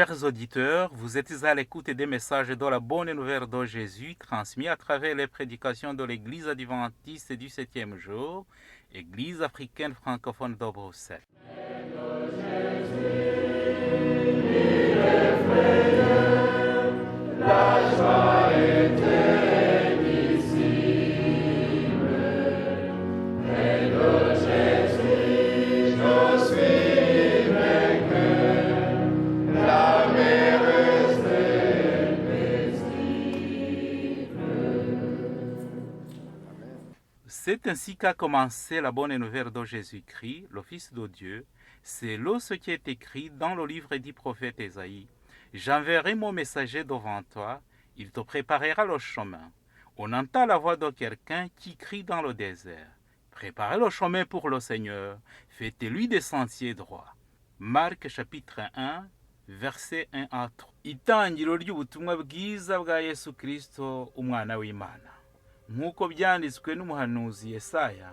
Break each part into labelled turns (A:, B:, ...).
A: Chers auditeurs, vous êtes à l'écoute des messages de la bonne nouvelle de Jésus transmis à travers les prédications de l'Église adventiste du 7e jour, Église africaine francophone de Bruxelles. C'est ainsi qu'a commencé la bonne nouvelle de Jésus-Christ, le Fils de Dieu. C'est là ce qui est écrit dans le livre du prophète Ésaïe. J'enverrai mon messager devant toi, il te préparera le chemin. On entend la voix de quelqu'un qui crie dans le désert. Préparez le chemin pour le Seigneur, faites-lui des sentiers droits. Marc chapitre 1, verset 1 à 3. Itangiro ry'ubutumwa bwiza bwa Yesu Kristo, umwana w'Imana. Nk'uko byanditswe n'umuhanuzi Yesaya,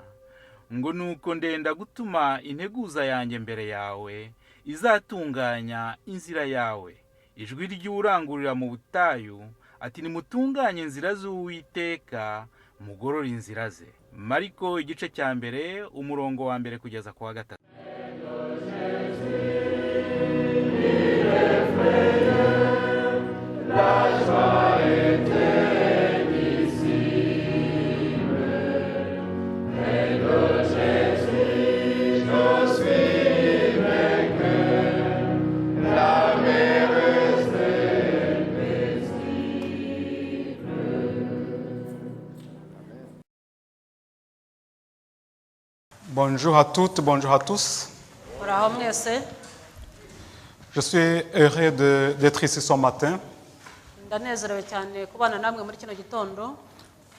A: ngo nuko ndenda gutuma integuza yanjye mbere yawe, izatunganya inzira yawe. Ijwi ry'urangurira mu butayu, ati nimutunganye inzira z'Uwiteka, mugorore inzira ze. Mariko igice cya mbere, umurongo wa mbere kugeza ku wa gatatu.
B: Bonjour à toutes, bonjour à tous.
C: Muraho mwese.
B: Je suis heureux d'être ici ce matin
C: Ndanezerewe cyane kubana namwe muri kino gitondo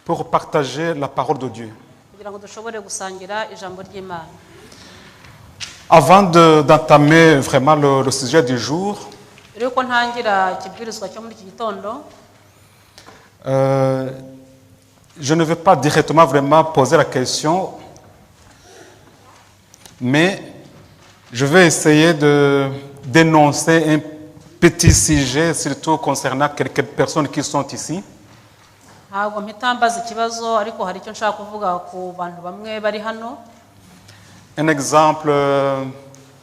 B: pour partager la parole de Dieu.
C: kugira ngo dushobore gusangira ijambo ry'Imana.
B: Avant d'entamer vraiment le sujet du jour,
C: Mbere yuko ntangira ikibwirizwa cyo muri iki gitondo,
B: je ne vais pas directement vraiment poser la question, mais je vais essayer de dénoncer un petit sujet, surtout concernant quelques personnes qui sont ici.
C: ntabwo mpita mbaza ikibazo ariko hari icyo nshaka kuvuga ku bantu bamwe bari hano.
B: Un exemple,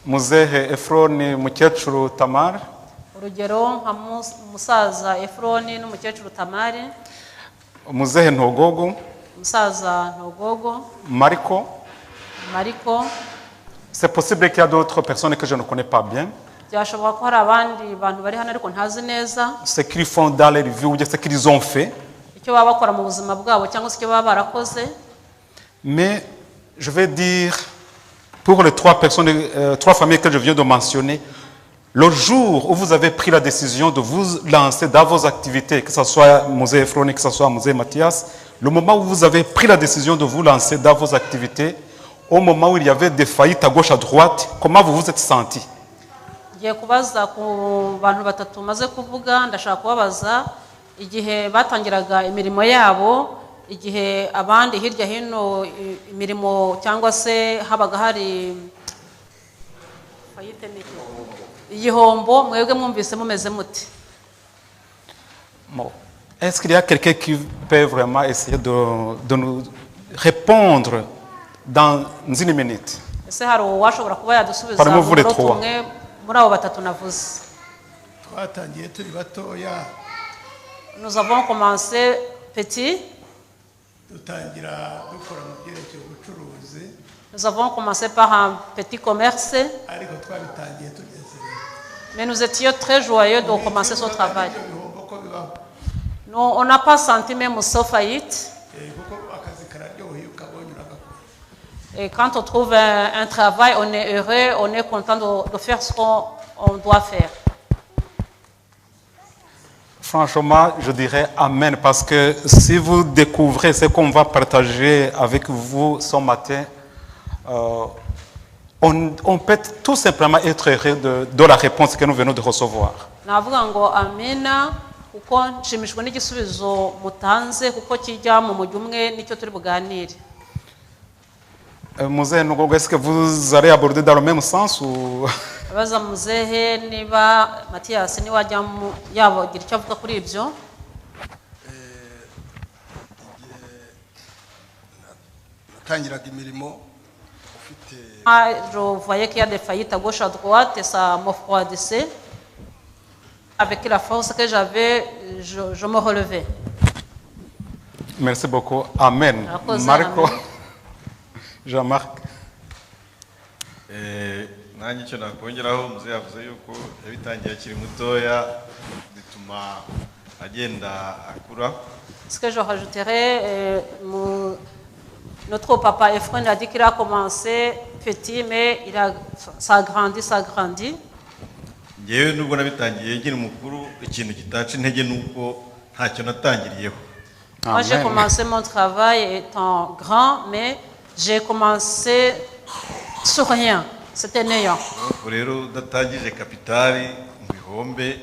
B: Muzehe Efroni Mukecuru Tamar,
C: Urugero nka musaza Efroni n'umukecuru Tamari,
B: Muzehe Ntogogo,
C: musaza Ntogogo,
B: Mariko.
C: Mariko.
B: C'est possible qu'il y a d'autres personnes que je ne connais pas bien.
C: Byashoboka ko hari abandi bantu bari hano ariko ntazi neza
B: Ce qu'ils font dans leur vie ou ce qu'ils ont fait.
C: icyo baba bakora mu buzima bwabo cyangwa se icyo baba barakoze.
B: Mais je vais dire, pour les trois familles que je viens de mentionner, le jour où vous avez pris la décision de vous lancer dans vos activités, que ce soit Musée Efroni, que ce soit Musée Mathias, le moment où vous avez pris la décision de vous lancer dans vos activités, au moment où il y avait des faillites à gauche, à droite, comment vous vous êtes senti?
C: Ngiye kubaza ku bantu batatu maze kuvuga, ndashaka kubabaza igihe batangiraga imirimo yabo, igihe abandi hirya hino imirimo cyangwa se habaga hari igihombo, mwebwe mwumvise mumeze muti?
B: Bon. Est-ce qu'il y a quelqu'un qui peut vraiment essayer de nous répondre dans une minute?
C: Ese hari uwashobora kuba yadusubiza
B: Parmi vous les
C: umunota
B: trois.
C: umwe muri abo batatu navuze?
D: Twatangiye turi batoya
C: Nous avons commencé petit,
D: dutangira dukora mu byerekeye ubucuruzi
C: nous avons commencé par un petit commerce,
D: ariko twabitangiye tugeze
C: mais nous étions très joyeux de commencer ce travail.
D: ibihombo ko bibaho
C: Nous, on n'a pas senti même ce faillite.
D: kuko akazi kararyoheye ukabonye uragakora.
C: Et quand on trouve un travail, on est heureux, on est content de faire ce qu'on doit faire.
B: Franchement, je dirais Amen, parce que si vous découvrez ce qu'on va partager avec vous ce matin, on peut tout simplement être heureux de la réponse que nous venons de recevoir.
C: Navuga ngo amina kuko nshimishwa n'igisubizo mutanze kuko kijya mu mujyi umwe nicyo turi buganire.
B: Mousse Ntogogo, est-ce que vous allez aborder dans le même sens ou...
C: Ndabaza muzehe niba Mathias niba yabagira icyo avuga kuri ibyo.
E: Natangiraga imirimo ufite
C: Je voyais qu'il y a des faillites à gauche à droite et ça me refroidissait. Avec la force que j'avais, je me relevais.
B: Merci beaucoup. Amen. Marco, Jean-Marc.
F: nanjye icyo nakongeraho muze yavuze yuko yabitangiye akiri mutoya bituma agenda akura.
C: Ce que je rajouterais, notre papa Ephraim a dit qu'il a commencé petit, mais ça a grandi.
F: Ngewe nubwo nabitangiye nkiri mukuru ikintu kitaca intege nuko ntacyo natangiriyeho.
C: Moi, j'ai commencé mon travail étant grand, mais j'ai commencé sur rien. C'était néant.
F: Rero udatangije kapitali mu bihombe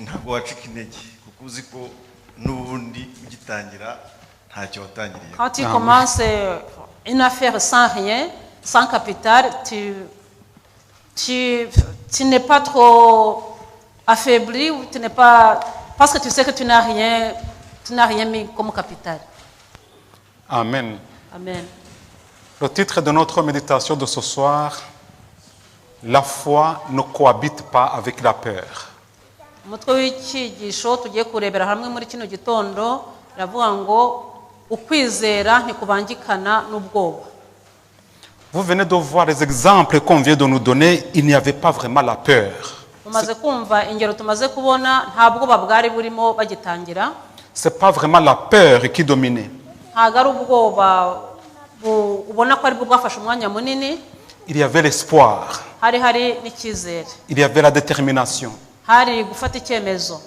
F: ntabwo wacika intege kuko uzi ko n'ubundi ugitangira ntacyo watangiriyeho.
C: Quand tu commences une affaire sans rien, sans capital, tu n'es pas trop affaibli, ou tu n'es pas, parce que tu sais que tu n'as rien mis comme capital.
B: Amen.
C: Amen.
B: Le titre de notre méditation de ce soir, la foi ne cohabite pas avec la peur.
C: Umutwe w'icyigisho tugiye kurebera hamwe muri kino gitondo ravuga ngo ukwizera ntikubangikana n'ubwoba.
B: Vous venez de voir les exemples qu'on vient de nous donner, il n'y avait pas vraiment la peur.
C: Tumaze kumva ingero tumaze kubona nta bwoba bwari burimo bagitangira.
B: C'est pas vraiment la peur qui dominait.
C: Ntabwo ari ubwoba ubona ko ari bwo bwafashe umwanya munini.
B: Il y avait l'espoir.
C: Hari n'icyizere.
B: Il y avait la détermination.
C: Hari gufata icyemezo.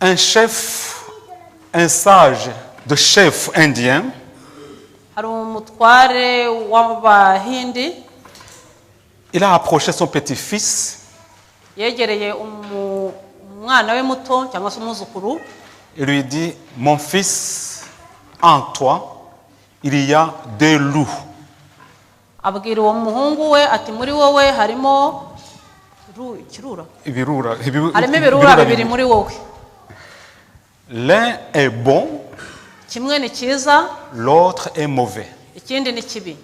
B: Un chef, un sage de chef indien,
C: Hari umutware w'Abahindi
B: il a approché son petit-fils
C: yegereye umwana we muto cyangwa se umuzukuru.
B: et lui dit, mon fils, en toi, il y a des loups.
C: Abwira uwo muhungu we ati muri wowe harimo ikirura. Harimo ibirura bibiri muri wowe.
B: L'un est bon,
C: Kimwe ni cyiza,
B: l'autre est mauvais.
C: ikindi ni kibi.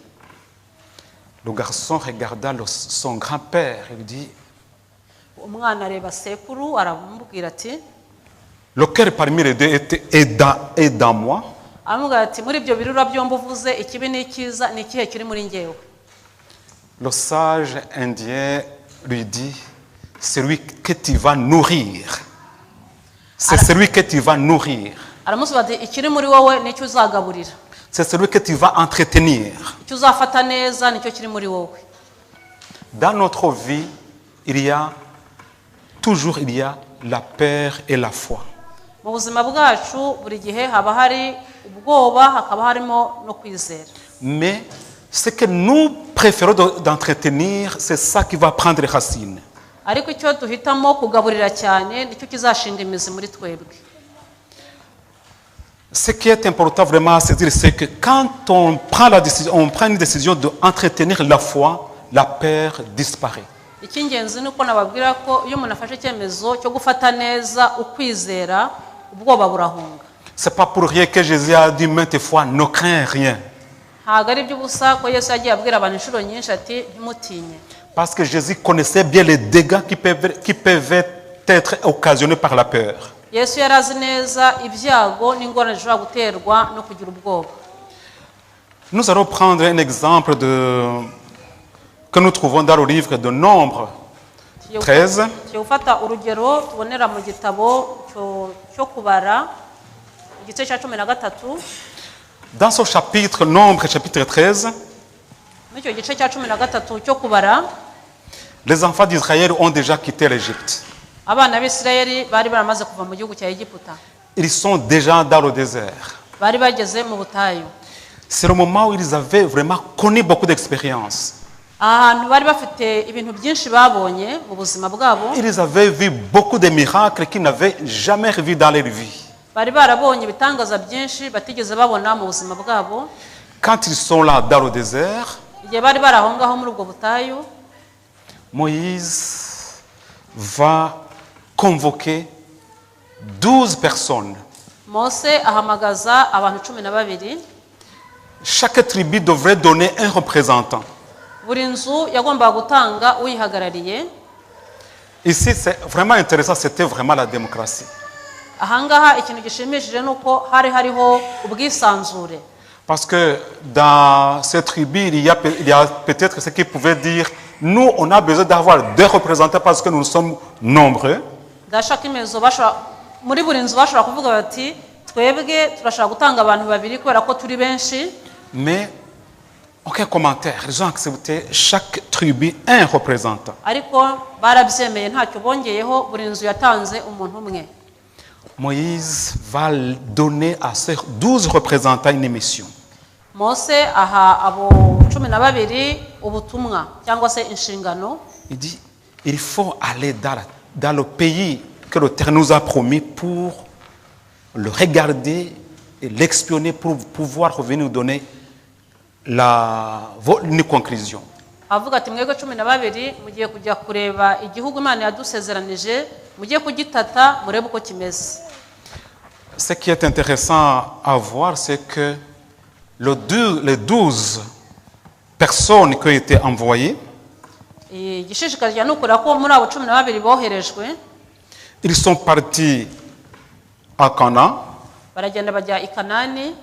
B: Le garçon regarda son grand-père et lui dit,
C: Umwana areba sekuru aramubwira ati
B: lequel parmi les deux est dans moi?
C: aramubwira ati muri ibyo birura byombi uvuze ikibi n'icyiza ni ikihe kiri muri njyewe?
B: Le sage indien lui dit, celui que tu vas nourrir. C'est celui que tu vas nourrir.
C: Aramusubiza ati ikiri muri wowe nicyo uzagaburira.
B: C'est celui que tu vas entretenir.
C: Icyo uzafata neza nicyo kiri muri wowe.
B: Dans notre vie, il y a la peur et la foi.
C: Mu buzima bwacu buri gihe haba hari ubwoba hakaba harimo no kwizera.
B: Mais ce que nous préférons d'entretenir, c'est ça qui va prendre les racines.
C: Ariko icyo duhitamo kugaburira cyane nicyo kizashinga imizi muri twebwe.
B: Ce qui est important vraiment à se dire, c'est que quand on prend une décision d'entretenir la foi, la peur disparaît.
C: Icy'ingenzi ni uko nababwira ko iyo umuntu afashe icyemezo cyo gufata neza ukwizera ubwoba burahunga.
B: C'est pas pour rien que Jésus a dit maintes fois, ne crains rien.
C: Ntabwo ari iby'ubusa ko Yesu yagiye abwira abantu inshuro nyinshi ati ntimutinye.
B: Parce que Jésus connaissait bien les dégâts qui peuvent être occasionnés par la peur.
C: Yesu yari azi neza ibyago n'ingorane zishobora guterwa no kugira ubwoba.
B: Nous allons prendre un exemple que nous trouvons dans le livre de Nombre 13.
C: Tugiye gufata urugero tubonera mu gitabo cyo kubara igice cya 13.
B: Dans ce chapitre, Nombre chapitre 13,
C: Muri icyo gice cya 13 cyo kubara
B: les enfants d'Israël ont déjà quitté l'Égypte.
C: abana b'Isirayeli bari baramaze kuva mu gihugu cya Egiputa.
B: Ils sont déjà dans le désert.
C: Bari bageze mu butayu.
B: C'est le moment où ils avaient vraiment connu beaucoup d'expériences.
C: Ahantu bari bafite ibintu byinshi babonye mu buzima bwabo.
B: Ils avaient vu beaucoup de miracles qu'ils n'avaient jamais vus dans leur vie.
C: Bari barabonye ibitangaza byinshi batigeze babona mu buzima bwabo.
B: Quand ils sont là dans le désert,
C: igihe bari bari aho ngaho muri ubwo butayu,
B: Moïse va convoquer 12 personnes.
C: Mose ahamagaza abantu 12.
B: Chaque tribu devrait donner un représentant.
C: Buri nzu yagombaga gutanga uyihagarariye.
B: Ici, c'est vraiment intéressant, c'était vraiment la démocratie.
C: Ahangaha ikintu gishimishije nuko hari hariho ubwisanzure.
B: Parce que dans cette tribu, il y a peut-être ce qui pouvait dire, nous, on a besoin d'avoir 2 représentants parce que nous sommes nombreux.
C: Ndashaka imezo muri buri nzu bashobora kuvuga bati twebwe turashaka gutanga abantu 2 kubera ko turi benshi.
B: Mais aucun commentaire. Ils ont accepté chaque tribu un représentant.
C: Ariko barabyemeye ntacyo bongeyeho, buri nzu yatanze umuntu umwe.
B: Moïse va donner à ces 12 représentants une mission.
C: Mose aha abo 12 ubutumwa cyangwa se inshingano.
B: Il dit, il faut aller dans le pays que l'Éternel nous a promis pour le regarder et l'expionner pour pouvoir revenir nous donner une conclusion.
C: Avuga ati mwebwe 12 mugiye kujya kureba igihugu Imana yadusezeranije, mugiye kugitata murebe uko kimeze.
B: Ce qui est intéressant à voir, c'est que les 12 personnes qui ont été envoyées,
C: Igishishikaje n'ukura ko muri abo 12 boherejwe,
B: ils sont partis à Canaan.
C: baragenda bajya i Kanani,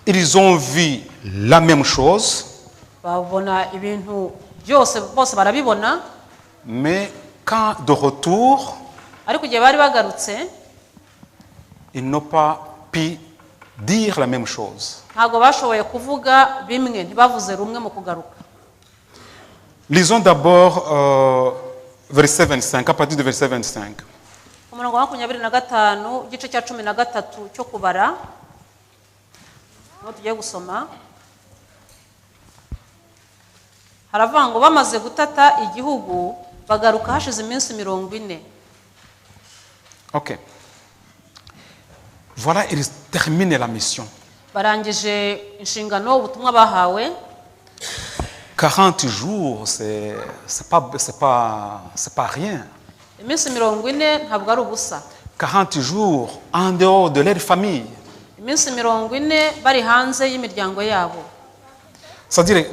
B: Ils ont vu la même chose,
C: babona ibintu byose bose barabibona,
B: mais quand de retour,
C: ariko igihe bari bagarutse
B: ils n'ont pas pu dire la même chose.
C: ntago bashoboye kuvuga bimwe, ntibavuze rumwe mu kugaruka.
B: Lisons d'abord verset 25, à partir du verset 25.
C: Umurongo wa 25 igice cya 13 cyo kubara, aho tugiye gusoma haravuga ngo bamaze gutata igihugu bagaruka hashize iminsi 40.
B: Ok. Voilà, ils terminent la mission.
C: Barangije inshingano ubutumwa bahawe.
B: 40 jours, c'est pas rien.
C: Iminsi 40 ntabwo ari ubusa.
B: 40 jours en dehors de leur famille.
C: Iminsi 40 bari hanze y'imiryango yabo.
B: C'est-à-dire,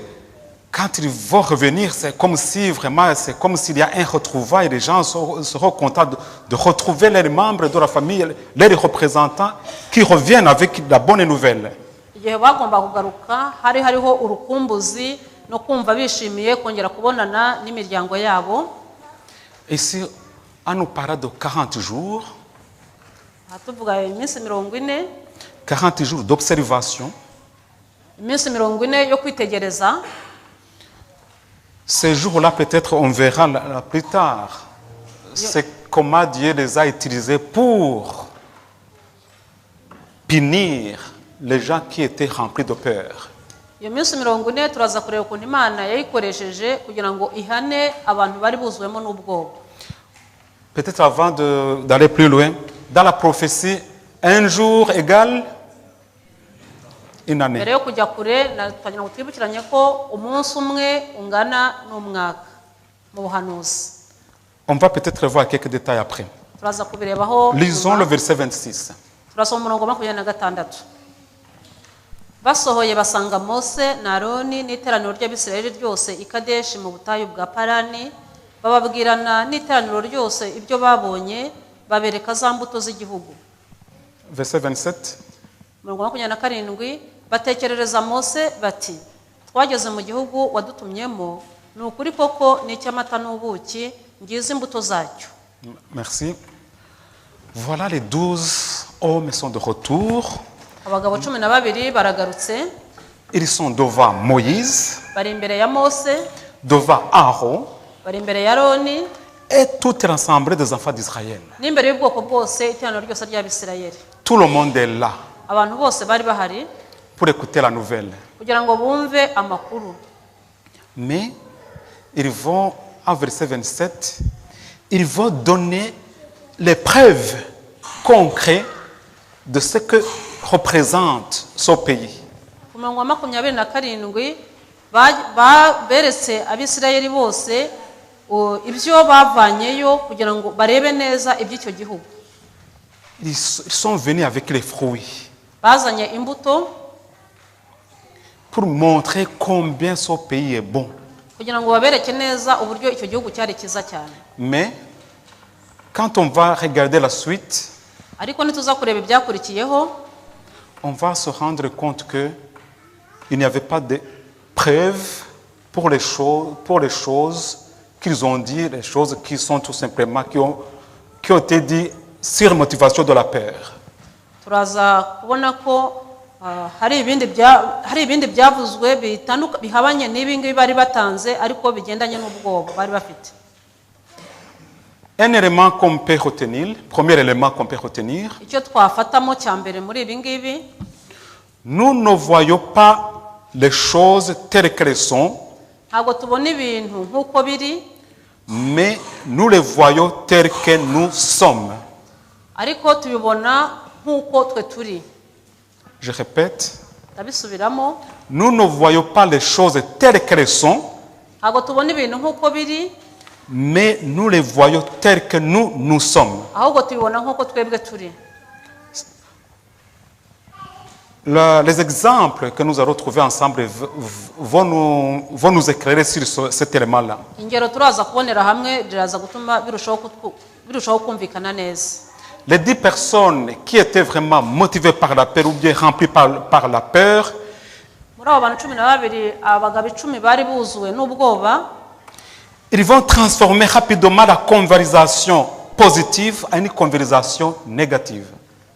B: quand ils vont revenir, c'est comme s'il y a un retrouvaille, les gens seront contents de retrouver leurs membres de la famille, leurs représentants, qui reviennent avec la bonne nouvelle.
C: Igihe bagomba kugaruka hari hariho urukumbuzi no kumva bishimiye kongera kubonana n'imiryango yabo.
B: Ici, on nous parle de 40 jours.
C: Hatuvuga iminsi 40,
B: 40 jours d'observation.
C: iminsi 40 yo kwitegereza.
B: Ces jours-là, peut-être, on verra plus tard. C'est comment Dieu les a utilisés pour punir les gens qui étaient remplis de peur.
C: Iyo minsi 40 turaza kureba ukuntu Imana yayikoresheje kugira ngo ihane abantu bari buzuwemo n'ubwoba.
B: Peut-être avant d'aller plus loin, dans la prophétie, un jour égale une année.
C: Mbere yo kujya kure twagira ngo twibukiranye ko umunsi umwe ungana n'umwaka mu buhanuzi.
B: On va peut-être voir quelques détails après.
C: Turaza kubirebaho.
B: Lisons le verset 26.
C: Turasoma umurongo wa 26. Basohoye basanga Mose na Aroni n'iteraniro ry'Abisirayeli ryose i Kadeshi mu butayu bwa Parani, bababwirana n'iteraniro ryose ibyo babonye, babereka za mbuto z'igihugu.
B: Verset 27.
C: Umurongo wa 27, batekerereza Mose bati, twageze mu gihugu wadutumyemo, ni ukuri koko ni icy'amata n'ubuki, ngize imbuto zacyo.
B: Merci. Voilà, les 12 hommes sont de retour.
C: Abagabo 12 baragarutse.
B: Ils sont devant Moïse,
C: Bari imbere ya Mose,
B: devant Aaron
C: bari imbere ya Aroni,
B: et tout l'ensemble des enfants d'Israël.
C: n'imbere y'ubwoko bwose iteraniro ryose ry'Abisirayeli.
B: Tout le monde est là
C: Abantu bose bari bahari
B: pour écouter la nouvelle.
C: kugira ngo bumve amakuru.
B: Mais ils vont, en verset 27, ils vont donner les preuves concrètes de ce que représente ce pays.
C: Ku murongo wa 27 beretse abisirayeli bose ibyo bavanyeyo kugira ngo barebe neza iby'icyo gihugu.
B: Ils sont venus avec les fruits
C: Bazanye imbuto
B: pour montrer combien ce pays est bon.
C: kugira ngo babereke neza uburyo icyo gihugu cyari cyiza cyane.
B: Mais quand on va regarder la suite,
C: Ariko nituza kureba ibyakurikiyeho,
B: on va se rendre compte que il n'y avait pas de preuves pour les choses qu'ils ont dit, les choses qui sont tout simplement qui ont été dites sur motivation de la peur.
C: turaza kubona ko hari ibindi byavuzwe bihabanye n'ibi ngibi bari batanze ariko bigendanye n'ubwoba bari bafite.
B: Un élément qu'on peut retenir, premier élément qu'on peut retenir,
C: Icyo twafatamo cya mbere muri ibi ngibi,
B: nous ne voyons pas les choses telles qu'elles sont,
C: ntabwo tubona ibintu nk'uko biri,
B: mais nous les voyons telles que nous sommes.
C: ariko tubibona nk'uko twe turi.
B: Je répète,
C: Ndabisubiramo,
B: nous ne voyons pas les choses telles qu'elles sont,
C: ntabwo tubona ibintu nk'uko biri,
B: mais nous les voyons telles que nous sommes.
C: ahubwo tubibona nk'uko twebwe turi.
B: Les exemples que nous allons trouver ensemble vont nous éclairer sur cet élément-là.
C: Ingero turaza kubonera hamwe ziraza gutuma birushaho kumvikana neza.
B: Les 10 personnes qui étaient vraiment motivées par la peur ou bien remplies par la peur,
C: Muri abo bantu 12 abagabo 10 bari buzuwe n'ubwoba,
B: ils vont transformer rapidement la conversation positive en une conversation négative.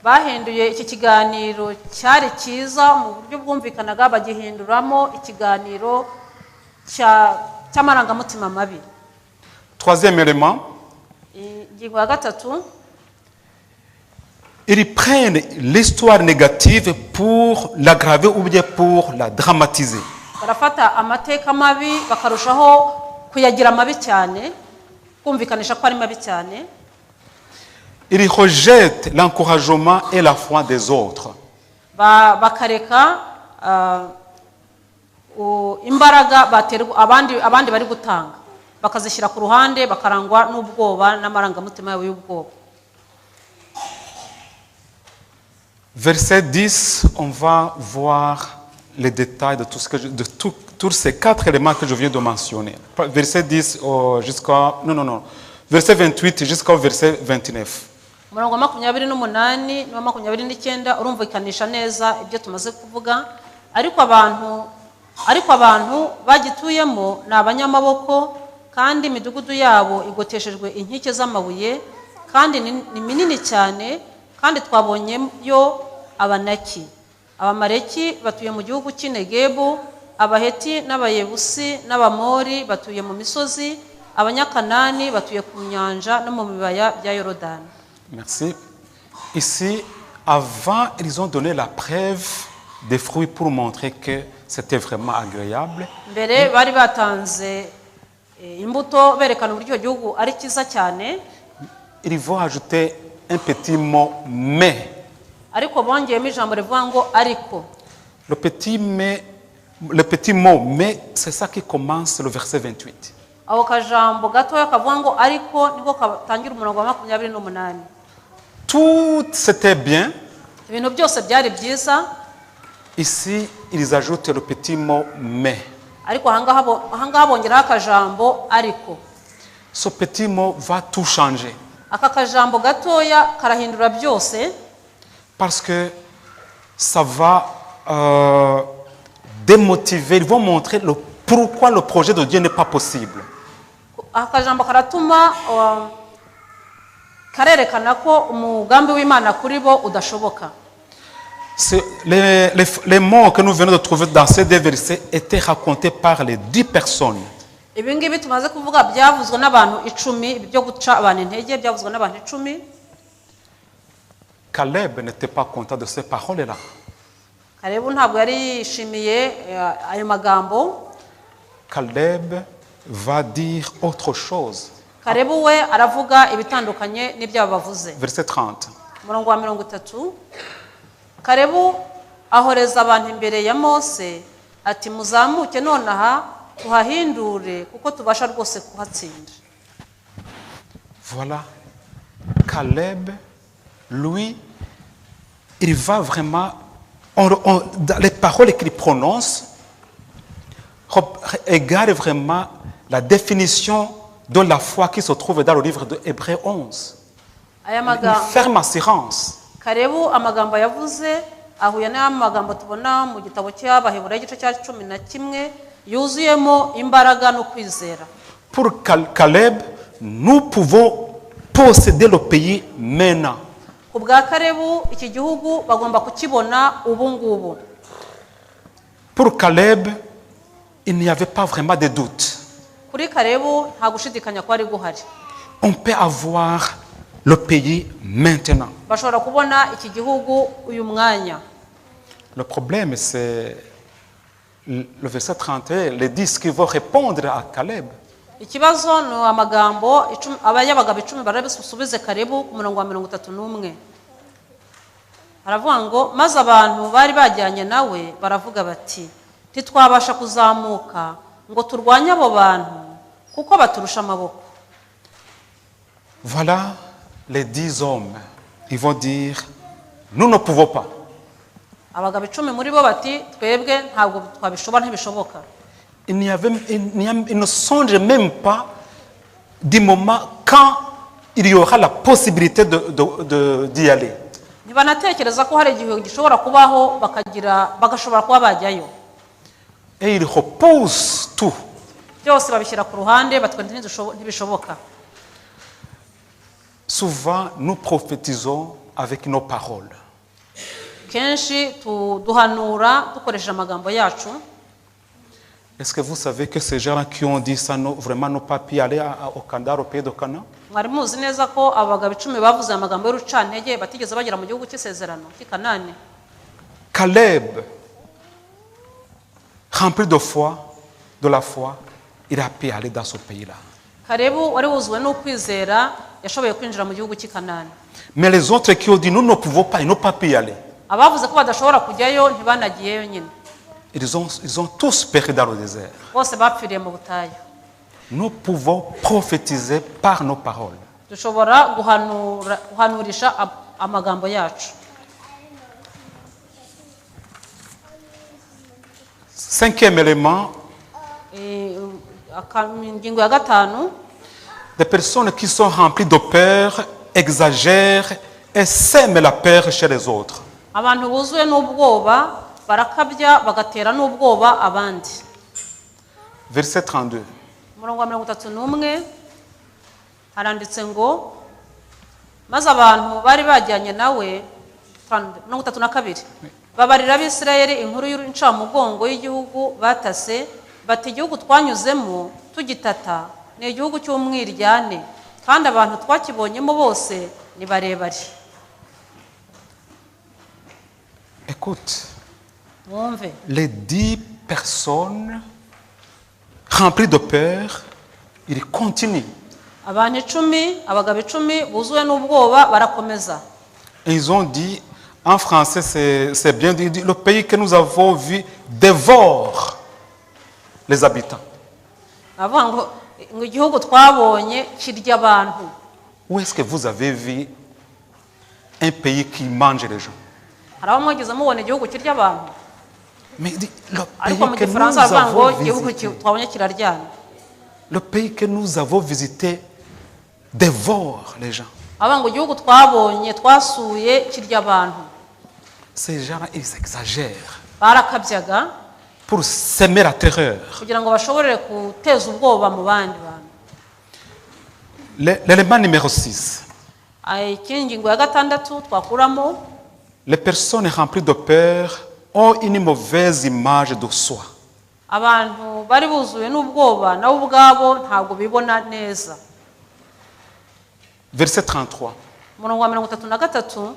C: bahinduye iki kiganiro cyari cyiza mu buryo bwumvikanaga bagihinduramo ikiganiro cy'amarangamutima mabi.
B: Troisième élément,
C: Ingingo ya gatatu,
B: ils prennent l'histoire négative pour l'aggraver ou bien pour la dramatiser.
C: barafata amateka mabi bakarushaho kuyagira mabi cyane, kumvikanisha ko ari mabi cyane.
B: Ils rejettent l'encouragement et la foi des autres.
C: Bakareka imbaraga baterwa abandi bari gutanga, bakazishyira ku ruhande, bakarangwa n'ubwoba n'amarangamutima yabo y'ubwoba.
B: Verset 10, on va voir les détails de tous ces 4 éléments que je viens de mentionner. Verset 10 jusqu'à... Non. Verset 28 jusqu'au verset 29.
C: Umurongo wa 28 n'uwa 29 urumvikanisha neza ibyo tumaze kuvuga. Ariko abantu bagituyemo ni abanyamaboko, kandi imidugudu yabo igoteshejwe inkike z'amabuye, kandi ni minini cyane, kandi twabonyeyo Abanaki. Abamaleki batuye mu gihugu cy'Inegebu, Abaheti n'Abayebusi n'Abamori batuye mu misozi, Abanyakanani batuye ku nyanja no mu bibaya bya Yorodani.
B: Merci. Ici, avant, ils ont donné la preuve des fruits pour montrer que c'était vraiment agréable.
C: Mbere bari batanze imbuto berekana uburyo gihugu ari cyiza cyane.
B: Ils vont ajouter un petit mot mais.
C: Ariko bongeyemo ijambo rivuga ngo ariko.
B: Le petit mot mais, c'est ça qui commence le verset 28.
C: Aho kajambo gatoya kavuga ngo ariko niko katangira umurongo wa 28.
B: Tout c'était bien.
C: Ibintu byose byari byiza.
B: Ici, ils ajoutent le petit mot mais.
C: Ariko ahangaha bongeraho akajambo ariko.
B: Ce petit mot va tout changer.
C: Aka kajambo gatoya karahindura byose.
B: Parce que ça va démotiver, ils vont montrer pourquoi le projet de Dieu n'est pas possible.
C: Akajambo karatuma karerekana ko umugambi w'Imana kuri bo udashoboka.
B: Les mots que nous venons de trouver dans ces 2 versets étaient racontés par les 10 personnes.
C: Ibi ngibi tumaze kuvuga byavuzwe n'abantu 10, byo guca abantu intege byavuzwe n'abantu 10.
B: Caleb n'était pas content de ces paroles-là.
C: Kalebu ntabwo yari yishimiye ayo magambo.
B: Caleb va dire autre chose.
C: Kalebu we aravuga ibitandukanye n'ibyo bavuze.
B: Verset 30.
C: Umurongo wa 30. Kalebu ahoreza abantu imbere ya Mose, ati muzamuke nonaha tuhahindure kuko tubasha rwose kuhatsinda.
B: Voilà, Caleb, lui, il va vraiment, dans les paroles qu'il prononce, égale vraiment la définition de la foi qui se trouve dans le livre de Hébreux 11.
C: Aya
B: Une
C: magambo
B: ferme assurance.
C: Karebu amagambo yavuze ahuye n'amagambo tubona mu gitabo cy'Abaheburayo igice cya 11 yuzuyemo imbaraga no kwizera.
B: Pour Caleb, nous pouvons posséder le pays maintenant.
C: Ku bwa Karebu iki gihugu bagomba kukibona ubu ngubu.
B: Pour Caleb, il n'y avait pas vraiment de doute.
C: Kuri Karebu nta gushidikanya kwari guhari.
B: On peut avoir le pays maintenant.
C: Bashobora kubona iki gihugu uyu mwanya.
B: Le problème, c'est le verset 31, les 10 qui vont répondre à Caleb.
C: Ikibazo no amagambo abayabagabo 10 barabisubize Karebu ku murongo wa 31. Aravuga ngo maze abantu bari bajyanye nawe baravuga bati titwabasha kuzamuka ngo turwanye abo bantu kuko baturusha amaboko.
B: Voilà les 10 hommes. Ils vont dire, nous ne pouvons pas.
C: Abagabo 10 muri bo bati twebwe ntabwo twabishobora ntibishoboka.
B: Ils ne songent même pas du moment quand il y aura la possibilité d'y aller.
C: Ntibanatekereza ko hari igihe gishobora kubaho bagashobora kuba bajyayo.
B: Et ils repoussent tout.
C: Byose babishyira ku ruhande batwe ntibishoboka.
B: Souvent, nous prophétisons avec nos paroles.
C: Kenshi duhanura dukoresha amagambo yacu.
B: Est-ce que vous savez que ces gens qui ont dit ça vraiment n'ont pas pu aller au Canada, au pays de Canaan?
C: Mwari muzi neza ko abagabo 10 bavuze amagambo y'urucantege batigeze bagera mu gihugu cy'isezerano cy'Kanani.
B: Caleb, rempli de foi, de la foi, il a pu aller dans ce pays-là.
C: Karebu wari wuzuwe no kwizera yashoboye kwinjira mu gihugu cy'Kanani.
B: Mais les autres qui ont dit nous ne pouvons pas, ils n'ont pas pu y aller.
C: Abavuze ko badashobora kujyayo ntibanagiyeyo nyine.
B: Ils ont tous péri dans le désert.
C: Bose bapfiriye mu butayu.
B: Nous pouvons prophétiser par nos paroles.
C: Dushobora guhanurisha amagambo yacu.
B: Cinquième élément,
C: Ingingo ya 5,
B: des personnes qui sont remplies de peur exagèrent et sèment la peur chez les autres.
C: Abantu buzuye n'ubwoba barakabya bagatera n'ubwoba abandi.
B: Verset 32.
C: Murongo wa 31 haranditse ngo maze abantu bari bajyanye nawe 32 babarira abisirayeli inkuru y'incamugongo y'igihugu batase bati igihugu twanyuzemo tugitata ni igihugu cy'umwiryane kandi abantu twakibonyemo bose ni barebare.
B: Écoute,
C: Mwumve
B: les 10 personnes remplies de peur, ils continuent.
C: abantu 10 abagabo 10 buzuye n'ubwoba barakomeza.
B: Et ils ont dit, en français c'est bien dit, le pays que nous avons vu dévore les habitants.
C: Avuga ngo igihugu twabonye kirya abantu.
B: Où est-ce que vous avez vu un pays qui mange les gens?
C: Haraho mwageze mubona igihugu kirya abantu.
B: Mais il dit,
C: Ariko mu Gifaransa avuga ngo igihugu twabonye kiraryana.
B: le pays que nous avons visité dévore les gens.
C: Avuga ngo igihugu twabonye twasuye kirya abantu.
B: Ces gens ils exagèrent
C: Barakabyaga
B: pour semer la terreur.
C: kugira ngo bashobore guteza ubwoba mu bandi bantu.
B: L'élément numéro 6.
C: Ingingo ya 6 twakuramo
B: Les personnes remplies de peur ont une mauvaise image de soi.
C: abantu bari buzuye n'ubwoba nabo ubwabo ntabwo bibona neza.
B: Verset 33.
C: Murongo wa 33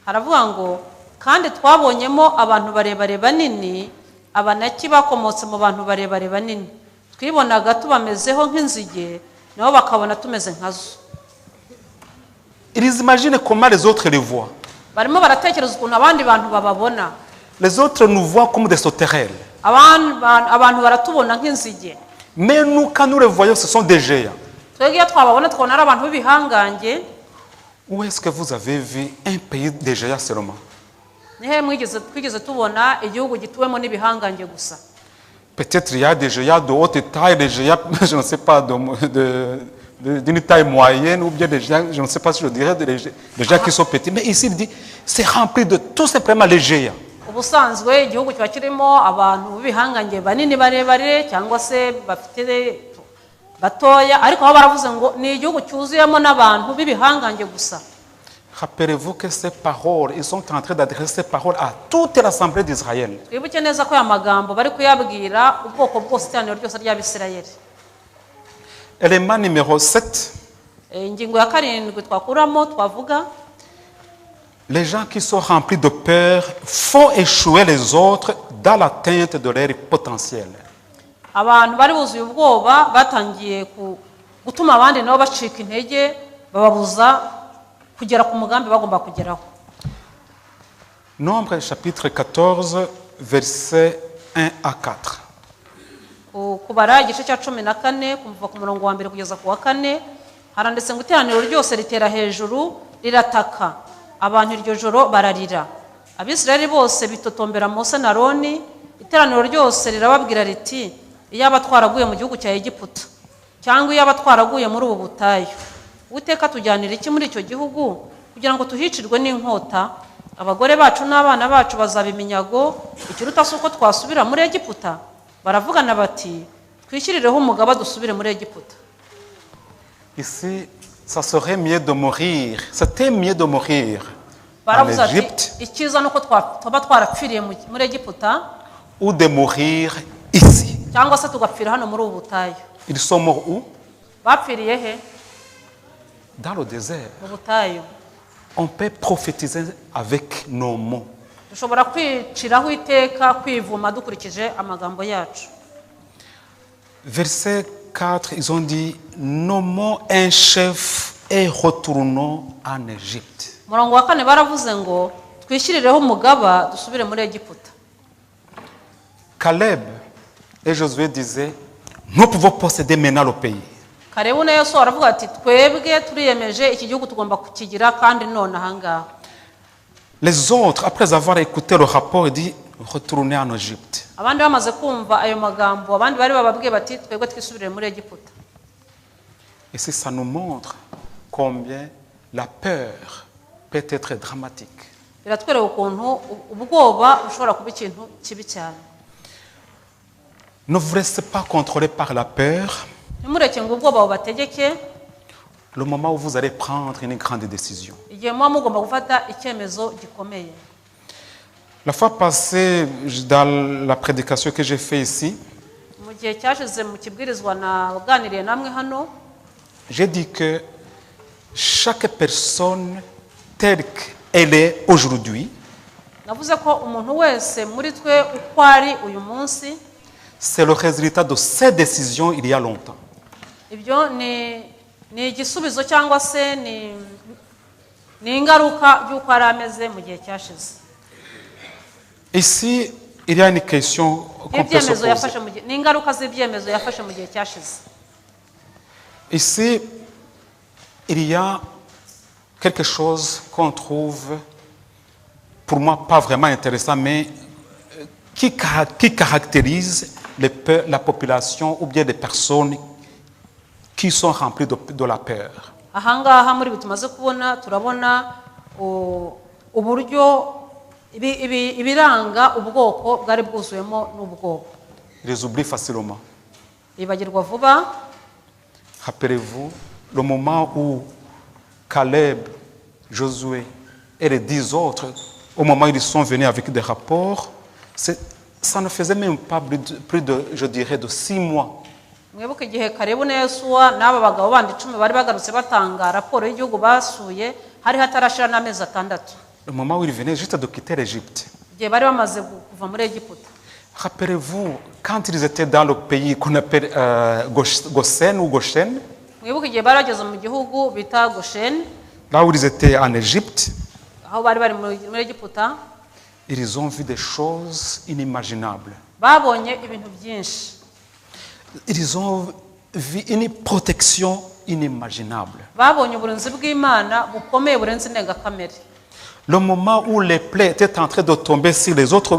C: haravuga ngo kandi twabonyemo abantu barebare banini abanaki bakomotse mu bantu barebare banini twibonaga tubamezeho nk'inzige nabo bakabona tumeze nkazo.
B: Ils imaginent comment les autres les voient.
C: Barimo baratekereza ukuntu abandi bantu bababona.
B: Les autres nous voient comme des sauterelles.
C: abantu baratubona nk'inzige.
B: Mais nous, quand nous les voyons, ce sont des géants.
C: Twebwe iyo twababona tukabona ari abantu b'ibihangange.
B: Où est-ce que vous avez vu un pays de géants seulement?
C: Nihe twigeze tubona igihugu gituwemo n'ibihangange gusa?
B: Peut-être il y a des géants de haute taille, des géants, je ne sais pas, d'une taille moyenne, ou bien des géants, je ne sais pas si je dirais, des géants qui sont petits. Mais ici, il dit, c'est rempli de tout simplement les géants.
C: Ubusanzwe igihugu kiba kirimo abantu b'ibihangange banini barebare cyangwa se bafite batoya, ariko aho baravuze ngo ni igihugu cyuzuyemo n'abantu b'ibihangange gusa.
B: Rappelez-vous que ces paroles, ils sont en train d'adresser ces paroles à toute l'assemblée d'Israël.
C: Twibuke neza ko aya magambo bari kuyabwira ubwoko bwose iteraniro ryose ry'Abisirayeli.
B: Élément numéro 7.
C: Ingingo ya karindwi twakuramo twavuga,
B: Les gens qui sont remplis de peur font échouer les autres dans l'atteinte de leur potentiel.
C: abantu bari buzuye ubwoba batangiye gutuma abandi nabo bacika intege, bababuza kugera ku mugambi bagomba kugeraho.
B: Nombre chapitre 14, versets 1 à 4.
C: Kubara igice cya 14 kuva ku murongo wa mbere kugeza ku wa 4 haranditse ngo iteraniro ryose ritera hejuru rirataka, abantu iryo joro bararira. Abisirayeli bose bitotombera Mose na Aroni, iteraniro ryose rirababwira riti, iyaba twaraguye mu gihugu cya Egiputa cyangwa iyaba twaraguye muri ubu butayu, Uwiteka tujyanira iki muri icyo gihugu kugira ngo tuhicirwe n'inkota? Abagore bacu n'abana bacu bazaba iminyago, ikiruta si uko twasubira muri Egiputa. Baravugana bati, twishyirireho umugaba dusubire muri Egiputa.
B: Ici, ça serait mieux de mourir. C'était mieux de mourir en
C: Baravuze ati,
B: Égypte
C: icyiza nuko twaba twarapfiriye muri Egiputa
B: ou de mourir ici.
C: cyangwa se tugapfira hano muri ubu butayu.
B: Ils sont morts où?
C: Bapfiriye he?
B: Dans le désert.
C: Mu butayu.
B: On peut prophétiser avec nos mots.
C: Dushobora kwiciraho iteka, kwivuma dukurikije amagambo yacu.
B: Verset 4, ils ont dit, nommons un chef et retournons en Égypte.
C: Murongo wa 4 baravuze ngo twishyirireho umugaba dusubire muri Egiputa.
B: Caleb et Josué disaient, nous pouvons posséder maintenant le pays.
C: Kalebu na Yosuwa baravuga ati twebwe turiyemeje iki gihugu tugomba kukigira kandi none ahangaha.
B: Les autres, après avoir écouté le rapport, ils disent, retournez en Égypte.
C: Abandi bamaze kumva ayo magambo, abandi bari bababwiye bati twebwe twisubire muri Egiputa.
B: Et ça nous montre combien la peur peut être dramatique.
C: Biratwereka ukuntu ubwoba bushobora kuba ikintu kibi cyane.
B: Ne vous restez pas contrôlés par la peur.
C: Nimureke ngo ubwoba bubategeke,
B: Le moment où vous allez prendre une grande décision.
C: igihe muba mugomba gufata icyemezo gikomeye.
B: La fois passée, dans la prédication que j'ai faite ici,
C: Mu gihe cyashize mu kibwirizwa naganiriye namwe hano,
B: j'ai dit que chaque personne telle qu'elle est aujourd'hui,
C: navuze ko umuntu wese muri twe uko ari uyu munsi,
B: c'est le résultat de ses décisions il y a longtemps.
C: ibyo ni igisubizo cyangwa se ni ingaruka y'uko ari ameze mu gihe cyashize.
B: Ici, il y a une question qu'on peut se
C: Ibyemezo yafashe
B: poser.
C: mu gihe, ni ingaruka z'ibyemezo yafashe mu gihe cyashize.
B: Ici, il y a quelque chose qu'on trouve, pour moi, pas vraiment intéressant, mais qui caractérise la population ou bien les personnes qui sont remplies de la peur.
C: Ahangaha muri bitumaze kubona turabona uburyo ibiranga ubwoko bwari bwuzuyemo n'ubwoba.
B: Ils les oublient facilement.
C: Bibagirwa vuba.
B: Rappelez-vous le moment où Caleb, Josué et les 10 autres, au moment où ils sont venus avec des rapports, ça ne faisait même pas plus de, je dirais, de 6 mois.
C: Mwibuke igihe Kalebu na Yosuwa n'aba bagabo bandi 10 bari bagarutse batanga raporo y'igihugu basuye, hari hatarashira n'amezi 6.
B: Le moment où ils venaient juste de quitter l'Égypte.
C: Igihe bari bamaze kuva muri Egiputa.
B: Rappelez-vous, quand ils étaient dans le pays qu'on appelle Goshen ou Goshen,
C: Mwibuke igihe bari bageze mu gihugu bita Goshen,
B: là où ils étaient en Égypte,
C: aho bari muri Egiputa,
B: ils ont vu des choses inimaginables.
C: babonye ibintu byinshi.
B: Ils ont vu une protection inimaginable.
C: Babonye uburinzi bw'Imana bukomeye burenze indengakamere.
B: Le moment où les plaies étaient en train de tomber sur les autres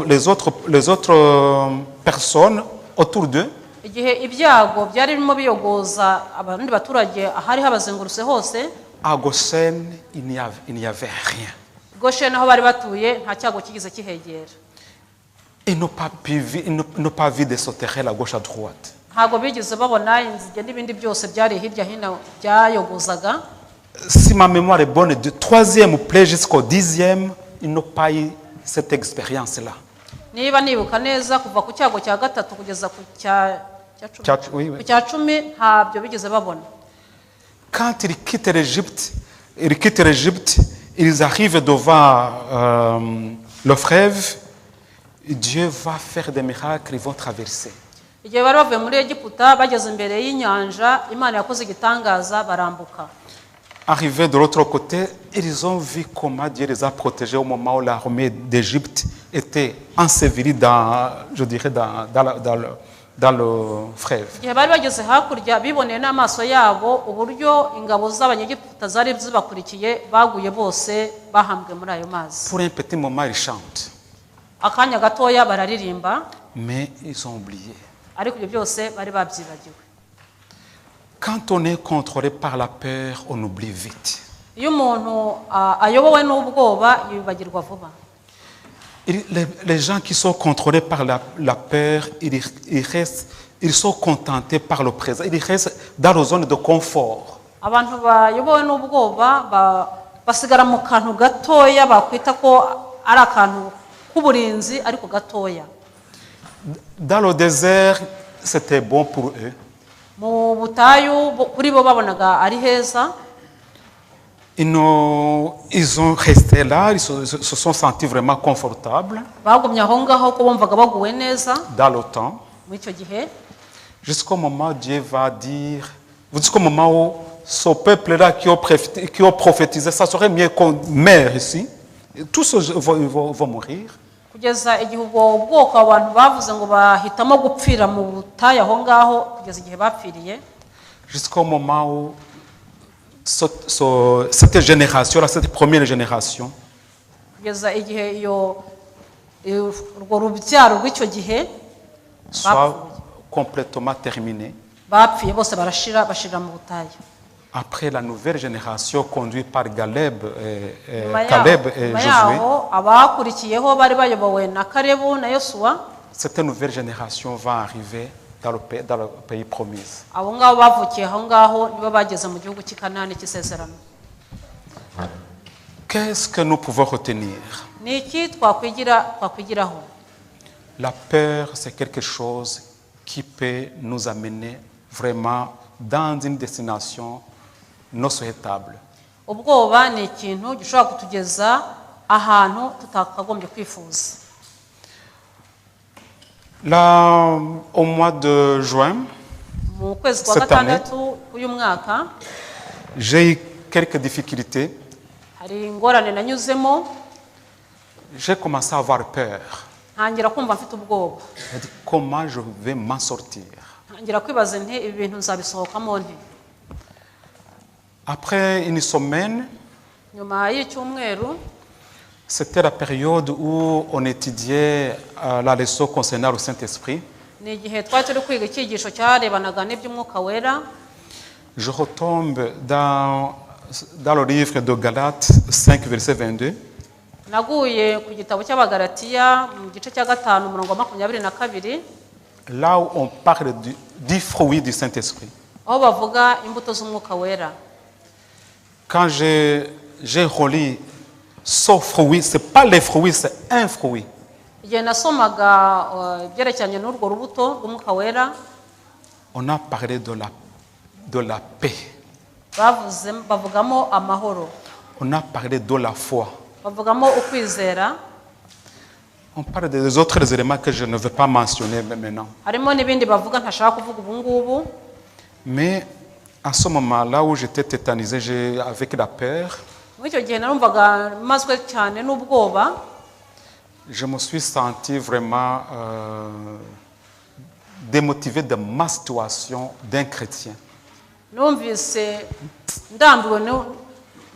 B: personnes autour d'eux,
C: Igihe ibyago byari birimo biyogoza abandi baturage ahari habazengurutse hose,
B: à Goshen, il n'y avait rien.
C: Gosheni aho bari batuye nta cyago kigize kihegera.
B: Ils n'ont pas vu des sauterelles à gauche à droite.
C: Ntabwo bigeze babona inzige n'ibindi byose byari hirya hino byayogozaga.
B: Si ma mémoire est bonne, du 3e plaie jusqu'au 10e, ils n'ont pas eu cette expérience-là.
C: Niba nibuka neza kuva ku cyago cya gatatu kugeza ku cya
B: Oui, oui.
C: ku cya 10 ntabyo bigeze babona.
B: Quand ils quittent l'Égypte, ils arrivent devant le fleuve, Dieu va faire des miracles, ils vont traverser.
C: Igihe bari bavuye muri Egiputa bageze imbere y'inyanja, Imana yakoze igitangaza barambuka.
B: Arrivés de l'autre côté, ils ont vu comment Dieu les a protégés au moment où l'armée d'Égypte était ensevelie dans le fleuve.
C: Igihe bari bageze hakurya biboneye n'amaso yabo uburyo ingabo z'Abanyegiputa zari zibakurikiye baguye bose bahambwe muri ayo mazi.
B: Pour un petit moment, ils chantent,
C: Akanya gatoya bararirimba,
B: mais ils ont oublié.
C: ariko ibyo byose bari babyibagiwe.
B: Quand on est contrôlé par la peur, on oublie vite.
C: Iyo umuntu ayobowe n'ubwoba yibagirwa vuba.
B: Les gens qui sont contrôlés par la peur, ils sont contentés par le présent. Ils restent dans la zone de confort.
C: Abantu bayobowe n'ubwoba basigara mu kantu gatoya bakwita ko ari akantu k'uburinzi ariko gatoya.
B: Dans le désert, c'était bon pour eux.
C: Mu butayu kuri bo babonaga ari heza.
B: Ils ont resté là, ils se sont sentis vraiment confortables
C: Bagumye aho ngaho ko bumvaga baguwe neza
B: dans le temps.
C: muri icyo gihe.
B: Jusqu'au moment où Dieu va dire, jusqu'au moment où ce peuple-là qui ont prophétisé, ça serait mieux qu'on meure ici. Tous vont mourir.
C: Kugeza igihe ubwo bwoko abantu bavuze ngo bahitamo gupfira mu butayu aho ngaho kugeza igihe bapfiriye.
B: Jusqu'au moment où cette génération, cette première génération,
C: Kugeza igihe urwo rubyaro rw'icyo gihe
B: soit complètement terminée.
C: bapfiye bose bashira mu butayu.
B: Après la nouvelle génération conduite par Caleb et
C: Nyuma
B: Josué,
C: yaho abakurikiyeho bari bayobowe na Kalebu na Yosuwa,
B: cette nouvelle génération va arriver dans le pays promis.
C: abo ngabo bavukiye aho ngaho nibo bageze mu gihugu cy'i Kanani cy'isezerano.
B: Qu'est-ce que nous pouvons retenir?
C: Ni iki twakwigiraho?
B: La peur, c'est quelque chose qui peut nous amener vraiment dans une destination non souhaitable.
C: Ubwoba ni ikintu gishobora kutugeza ahantu tutakagombye kwifuza.
B: Là, au mois de juin,
C: Mu kwezi kwa
B: Cette année.
C: gatandatu uyu mwaka
B: j'ai eu quelques difficultés.
C: hari ingorane nanyuzemo,
B: J'ai commencé à avoir peur.
C: ntangira kumva mfite ubwoba.
B: J'ai dit, comment je vais m'en sortir?
C: Ntangira kwibaza nti ibi bintu nzabisohokamo nte.
B: Après une semaine,
C: Nyuma y'icyumweru
B: c'était la période où on étudiait la leçon concernant le Saint-Esprit.
C: ni igihe twari turi kwiga icyigisho cyarebanaga n'iby'umwuka wera.
B: Je retombe dans le livre de Galates 5, verset 22.
C: Naguye ku gitabo cy'Abagalatiya mu gice cya 5 umurongo wa 22,
B: Là où on parle du fruit du Saint-Esprit.
C: aho bavuga imbuto z'umwuka wera.
B: Quand j'ai relu ce fruit, ce n'est pas les fruits, c'est un fruit.
C: Igihe nasomaga ibyerekeranye n'urwo rubuto rw'umwuka wera,
B: On a parlé de la paix.
C: bavugamo amahoro,
B: On a parlé de la foi.
C: bavugamo ukwizera,
B: On parle des autres éléments que je ne veux pas mentionner maintenant.
C: harimo n'ibindi bavuga ntashaka kuvuga ubu ngubu.
B: Mais à ce moment-là où j'étais tétanisé avec la peur,
C: Muri icyo gihe narumvaga mazwe cyane n'ubwoba.
B: je me suis senti vraiment démotivé de ma situation d'un chrétien.
C: numvise ndambiwe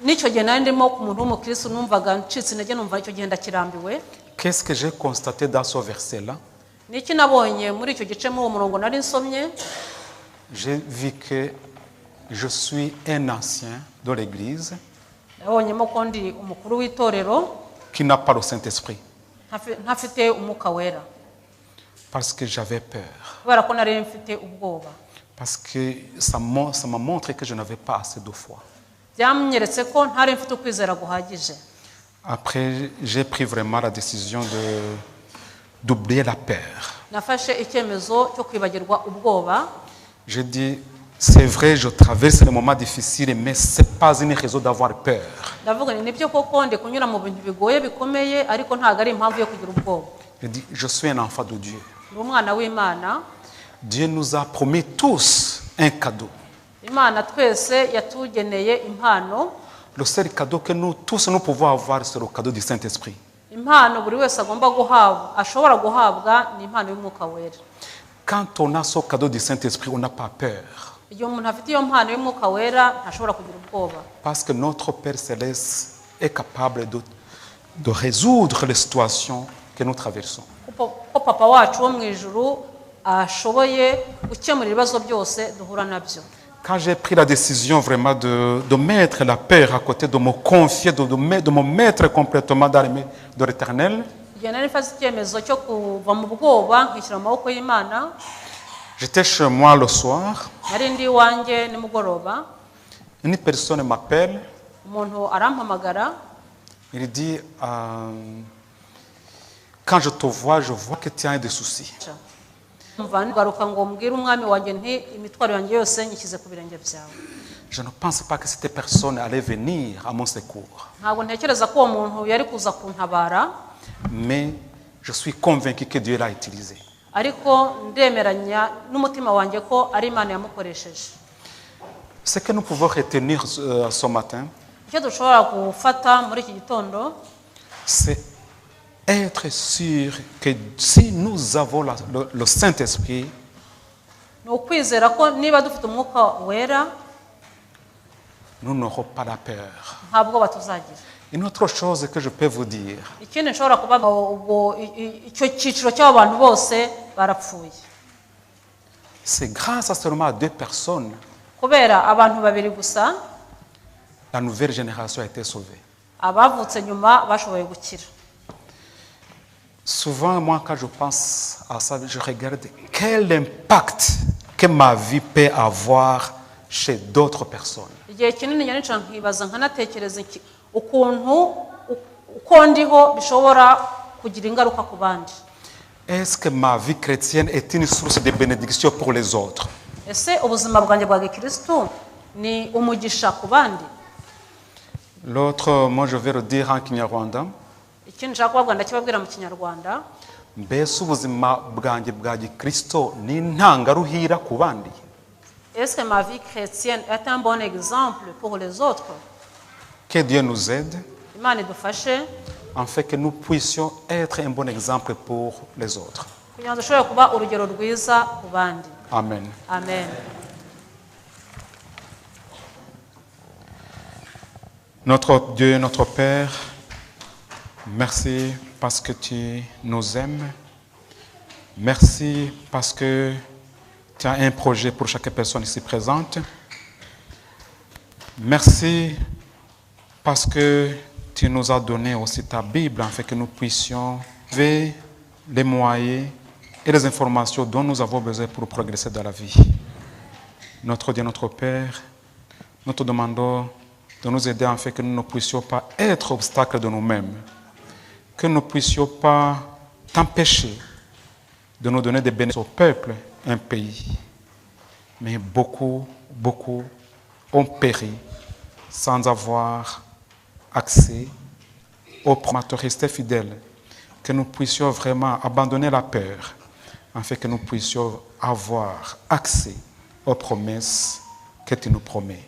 C: n'icyo gihe nari ndimo ku muntu w'umukristo numvaga ncitse intege numva icyo gihe ndakirambiwe.
B: Qu'est-ce que j'ai constaté dans ce verset-là?
C: Niki nabonye muri icyo gice muri uwo murongo nari nsomye?
B: J'ai vu que je suis un ancien de l'Église
C: nabonyemo ko ndi umukuru w'itorero
B: qui n'a pas le Saint-Esprit
C: ntafite umwuka wera,
B: parce que j'avais peur,
C: kubera ko nari mfite ubwoba,
B: parce que ça m'a montré que je n'avais pas assez de foi.
C: byamweretse ko ntari mfite ukwizera guhagije.
B: Après, j'ai pris vraiment la décision d'oublier la peur.
C: Nafashe icyemezo cyo kwibagirwa ubwoba.
B: Je dis, c'est vrai, je traverse des moments difficiles, mais ce n'est pas une raison d'avoir peur.
C: Ndavuga nibyo koko ndi kunyura mu bintu bigoye bikomeye, ariko ntabwo ari impamvu yo kugira ubwoba.
B: Je dis, je suis un enfant de Dieu.
C: Ndi umwana w'Imana.
B: Dieu nous a promis tous un cadeau.
C: Imana twese yatugeneye impano.
B: Le seul cadeau que nous tous nous pouvons avoir, c'est le cadeau du Saint-Esprit.
C: Impano buri wese agomba guhabwa, ashobora guhabwa ni impano y'umwuka wera.
B: Quand on a ce cadeau du Saint-Esprit, on n'a pas peur.
C: Igihe umuntu afite iyo mpano y'umwuka wera ntashobora kugira ubwoba.
B: Parce que notre Père Céleste est capable de résoudre les situations que nous traversons.
C: Ko papa wacu wo mu ijuru ashoboye gukemura ibibazo byose duhura nabyo.
B: Quand j'ai pris la décision vraiment de mettre la peur à côté, de me confier, de me mettre complètement dans les mains de l'Éternel,
C: Igihe nari mfashe icyemezo cyo kuva mu bwoba nkishyira mu maboko y'Imana,
B: j'étais chez moi le soir,
C: nari ndi iwanjye nimugoroba,
B: une personne m'appelle,
C: umuntu arampamagara,
B: il dit, quand je te vois, je vois que tu as des soucis.
C: mva ngaruka ngo mbwire umwami wanjye nti imitwaro yanjye yose nyishyize ku birenge byawe.
B: Je ne pense pas que cette personne allait venir à mon secours.
C: Ntabwo ntekereza ko uwo muntu yari kuza kuntabara,
B: Mais je suis convaincu que Dieu l'a utilisé.
C: ariko ndemeranya n'umutima wanjye ko ari Imana yamukoresheje.
B: Ce que nous pouvons retenir ce matin,
C: Icyo dushobora gufata muri iki gitondo,
B: c'est être sûr que si nous avons le Saint-Esprit,
C: ni ukwizera ko niba dufite umwuka wera
B: nous n'aurons pas la peur.
C: nta bwoba tuzagira.
B: Une autre chose que je peux vous dire,
C: Ikindi nshobora kuba ubwo icyo cyiciro cy'abo bantu bose barapfuye,
B: c'est grâce seulement à 2 personnes,
C: kubera abantu babiri gusa
B: la nouvelle génération a été sauvée.
C: abavutse nyuma bashoboye gukira.
B: Souvent, moi, quand je pense à ça, je regarde quel impact que ma vie peut avoir chez d'autres personnes.
C: Igihe kinini nyicara nkibaza nkanatekereza ukuntu uko ndiho bishobora kugira ingaruka ku bandi.
B: Est-ce que ma vie chrétienne est une source de bénédiction pour les autres?
C: Ese ubuzima bwanjye bwa gikristo ni umugisha ku bandi?
B: L'autre, moi, je vais le dire en Kinyarwanda.
C: Ikindi nshaka kubabwira ndakibabwira mu Kinyarwanda.
B: Mbese ubuzima bwanjye bwa gikristo ni intangaruhira ku bandi?
C: Est-ce que ma vie chrétienne est un bon exemple pour les autres?
B: Que Dieu nous aide,
C: Imana idufashe
B: en fait que nous puissions être un bon exemple pour les autres.
C: kugira ngo dushobore kuba urugero rwiza ku bandi.
B: Amen.
C: Amen.
B: Notre Dieu, notre Père, merci parce que tu nous aimes. Merci parce que tu as un projet pour chaque personne ici présente. Merci parce que tu nous as donné aussi ta Bible afin que nous puissions trouver les moyens et les informations dont nous avons besoin pour progresser dans la vie. Notre Dieu, notre Père, nous te demandons de nous aider afin que nous ne puissions pas être obstacles de nous-mêmes, que nous ne puissions pas t'empêcher de nous donner des bénéfices au peuple, un pays. Mais beaucoup ont péri sans avoir accès aux promesses, rester fidèles, que nous puissions vraiment abandonner la peur, afin que nous puissions avoir accès aux promesses que tu nous promets.